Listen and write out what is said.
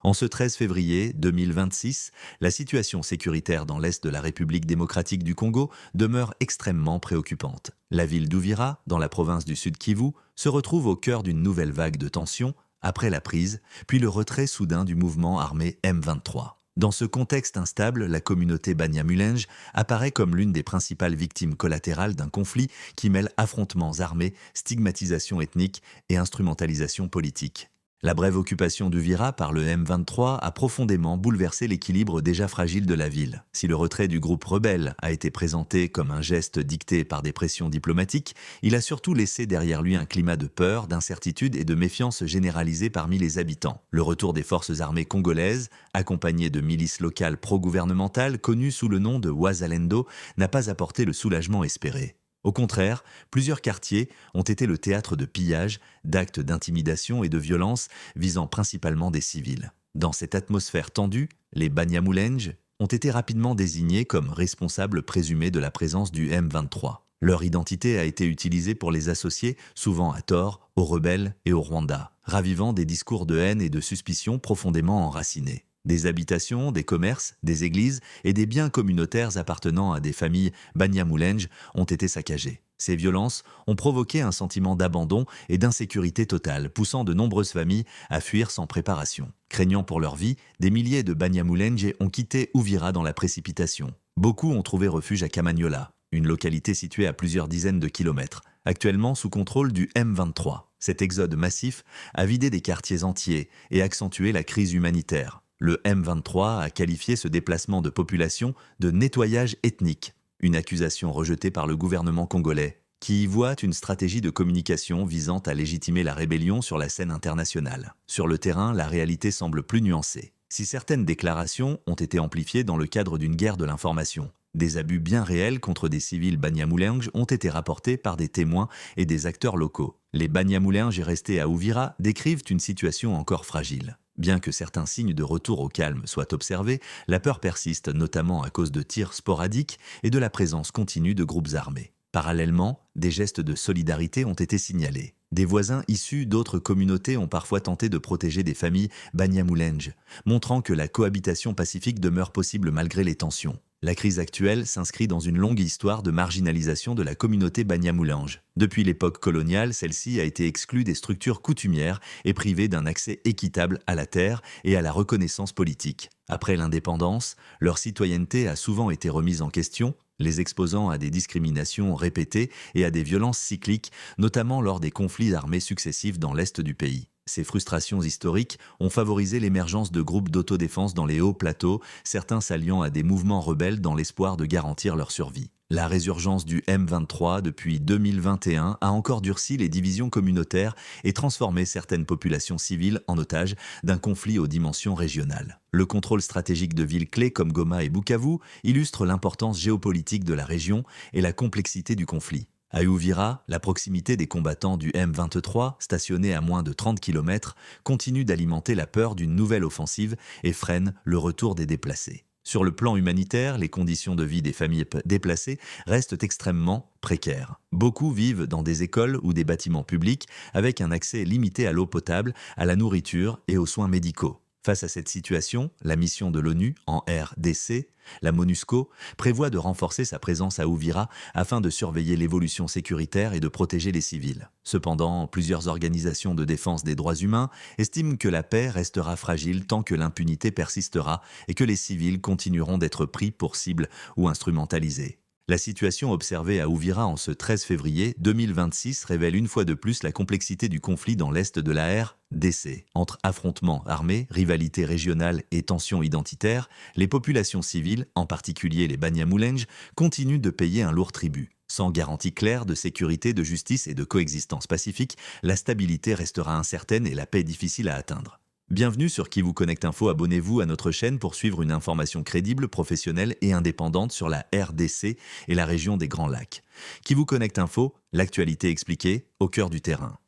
En ce 13 février 2026, la situation sécuritaire dans l'est de la République démocratique du Congo demeure extrêmement préoccupante. La ville d'Uvira, dans la province du Sud Kivu, se retrouve au cœur d'une nouvelle vague de tensions après la prise, puis le retrait soudain du mouvement armé M23. Dans ce contexte instable, la communauté Banyamulenge apparaît comme l'une des principales victimes collatérales d'un conflit qui mêle affrontements armés, stigmatisation ethnique et instrumentalisation politique. La brève occupation d'Uvira par le M23 a profondément bouleversé l'équilibre déjà fragile de la ville. Si le retrait du groupe rebelle a été présenté comme un geste dicté par des pressions diplomatiques, il a surtout laissé derrière lui un climat de peur, d'incertitude et de méfiance généralisée parmi les habitants. Le retour des forces armées congolaises, accompagnées de milices locales pro-gouvernementales connues sous le nom de Wazalendo, n'a pas apporté le soulagement espéré. Au contraire, plusieurs quartiers ont été le théâtre de pillages, d'actes d'intimidation et de violence visant principalement des civils. Dans cette atmosphère tendue, les Banyamulenge ont été rapidement désignés comme responsables présumés de la présence du M23. Leur identité a été utilisée pour les associer, souvent à tort, aux rebelles et au Rwanda, ravivant des discours de haine et de suspicion profondément enracinés. Des habitations, des commerces, des églises et des biens communautaires appartenant à des familles Banyamulenge ont été saccagés. Ces violences ont provoqué un sentiment d'abandon et d'insécurité totale, poussant de nombreuses familles à fuir sans préparation. Craignant pour leur vie, des milliers de Banyamulenge ont quitté Uvira dans la précipitation. Beaucoup ont trouvé refuge à Kamanyola, une localité située à plusieurs dizaines de kilomètres, actuellement sous contrôle du M23. Cet exode massif a vidé des quartiers entiers et accentué la crise humanitaire. Le M23 a qualifié ce déplacement de population de nettoyage ethnique, une accusation rejetée par le gouvernement congolais, qui y voit une stratégie de communication visant à légitimer la rébellion sur la scène internationale. Sur le terrain, la réalité semble plus nuancée. Si certaines déclarations ont été amplifiées dans le cadre d'une guerre de l'information, des abus bien réels contre des civils Banyamulenge ont été rapportés par des témoins et des acteurs locaux. Les Banyamulenge restés à Uvira décrivent une situation encore fragile. Bien que certains signes de retour au calme soient observés, la peur persiste, notamment à cause de tirs sporadiques et de la présence continue de groupes armés. Parallèlement, des gestes de solidarité ont été signalés. Des voisins issus d'autres communautés ont parfois tenté de protéger des familles Banyamulenge, montrant que la cohabitation pacifique demeure possible malgré les tensions. La crise actuelle s'inscrit dans une longue histoire de marginalisation de la communauté Banyamulenge. Depuis l'époque coloniale, celle-ci a été exclue des structures coutumières et privée d'un accès équitable à la terre et à la reconnaissance politique. Après l'indépendance, leur citoyenneté a souvent été remise en question, les exposant à des discriminations répétées et à des violences cycliques, notamment lors des conflits armés successifs dans l'est du pays. Ces frustrations historiques ont favorisé l'émergence de groupes d'autodéfense dans les hauts plateaux, certains s'alliant à des mouvements rebelles dans l'espoir de garantir leur survie. La résurgence du M23 depuis 2021 a encore durci les divisions communautaires et transformé certaines populations civiles en otages d'un conflit aux dimensions régionales. Le contrôle stratégique de villes clés comme Goma et Bukavu illustre l'importance géopolitique de la région et la complexité du conflit. À Uvira, la proximité des combattants du M23, stationnés à moins de 30 km, continue d'alimenter la peur d'une nouvelle offensive et freine le retour des déplacés. Sur le plan humanitaire, les conditions de vie des familles déplacées restent extrêmement précaires. Beaucoup vivent dans des écoles ou des bâtiments publics avec un accès limité à l'eau potable, à la nourriture et aux soins médicaux. Face à cette situation, la mission de l'ONU en RDC, la MONUSCO, prévoit de renforcer sa présence à Uvira afin de surveiller l'évolution sécuritaire et de protéger les civils. Cependant, plusieurs organisations de défense des droits humains estiment que la paix restera fragile tant que l'impunité persistera et que les civils continueront d'être pris pour cible ou instrumentalisés. La situation observée à Uvira en ce 13 février 2026 révèle une fois de plus la complexité du conflit dans l'est de la RDC. Entre affrontements armés, rivalités régionales et tensions identitaires, les populations civiles, en particulier les Banyamulenge, continuent de payer un lourd tribut. Sans garantie claire de sécurité, de justice et de coexistence pacifique, la stabilité restera incertaine et la paix difficile à atteindre. Bienvenue sur Qui vous connecte info, abonnez-vous à notre chaîne pour suivre une information crédible, professionnelle et indépendante sur la RDC et la région des Grands Lacs. Qui vous connecte info, l'actualité expliquée au cœur du terrain.